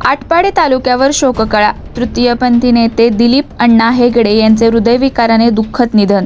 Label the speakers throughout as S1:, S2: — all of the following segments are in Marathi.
S1: आटपाडी तालुक्यावर शोककळा। तृतीयपंथी नेते दिलीप अण्णा हेगडे यांचे हृदयविकाराने दुःखद निधन।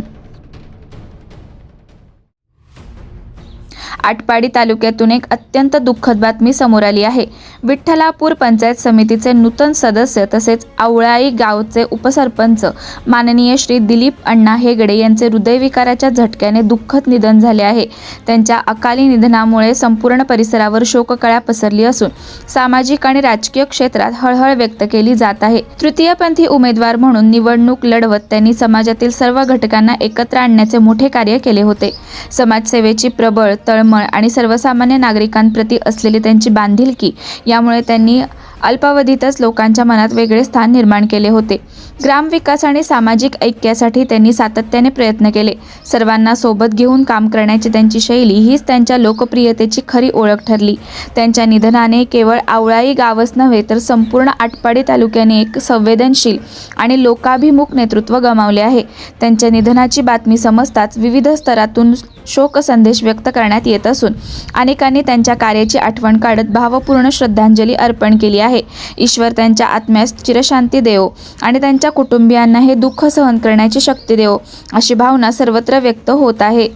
S1: आटपाडी तालुक्यातून एक अत्यंत दुःखद बातमी समोर आली आहे। विठ्ठलापूर पंचायत समितीचे नूतन सदस्य तसेच आवळाई गावचे उपसरपंच माननीय श्री दिलीप अण्णा हेगडे यांचे हृदयविकाराच्या झटक्याने दुःखद निधन झाले आहे। त्यांच्या अकाली निधनामुळे संपूर्ण परिसरावर शोककळा पसरली असून सामाजिक आणि राजकीय क्षेत्रात हळहळ व्यक्त केली जात आहे। तृतीयपंथी उमेदवार म्हणून निवडणूक लढवत त्यांनी समाजातील सर्व घटकांना एकत्र आणण्याचे मोठे कार्य केले होते। समाजसेवेची प्रबळ तळमळ आणि सर्वसामान्य नागरिकांप्रती असलेली त्यांची बांधिलकी यामुळे त्यांनी अल्पावधीतच लोकांच्या मनात वेगळे स्थान निर्माण केले होते। ग्रामविकास आणि सामाजिक ऐक्यासाठी त्यांनी सातत्याने प्रयत्न केले। सर्वांना सोबत घेऊन काम करण्याची त्यांची शैली हीच त्यांच्या लोकप्रियतेची खरी ओळख ठरली। त्यांच्या निधनाने केवळ आवळाई गावच नव्हे तर संपूर्ण आटपाडी तालुक्याने एक संवेदनशील आणि लोकाभिमुख नेतृत्व गमावले आहे। त्यांच्या निधनाची बातमी समजताच विविध स्तरातून शोक संदेश व्यक्त करण्यात येत असून अनेकांनी त्यांच्या कार्याची आठवण काढत भावपूर्ण श्रद्धांजली अर्पण केली आहे। ईश्वर त्यांच्या आत्म्यास चिरशांती देवो आणि त्यांच्या कुटुंबियांना हे दुःख सहन करण्याची शक्ती देवो अशी भावना सर्वत्र व्यक्त होत आहे।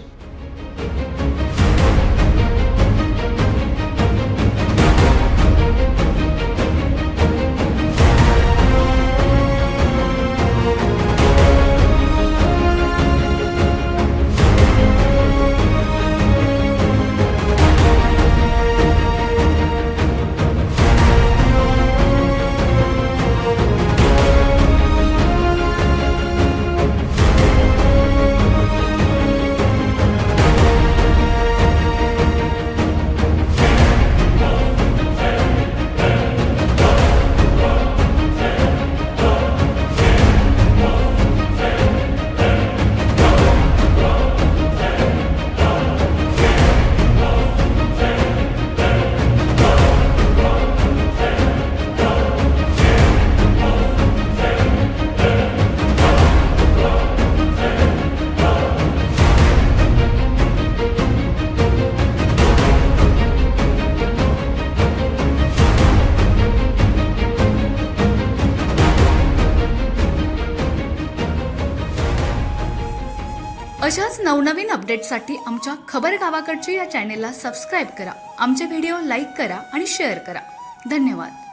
S2: अशाच नवनवीन अपडेट्ससाठी आमच्या खबर गावाकडची या चॅनेलला सबस्क्राईब करा। आमचे व्हिडिओ लाईक करा आणि शेअर करा। धन्यवाद।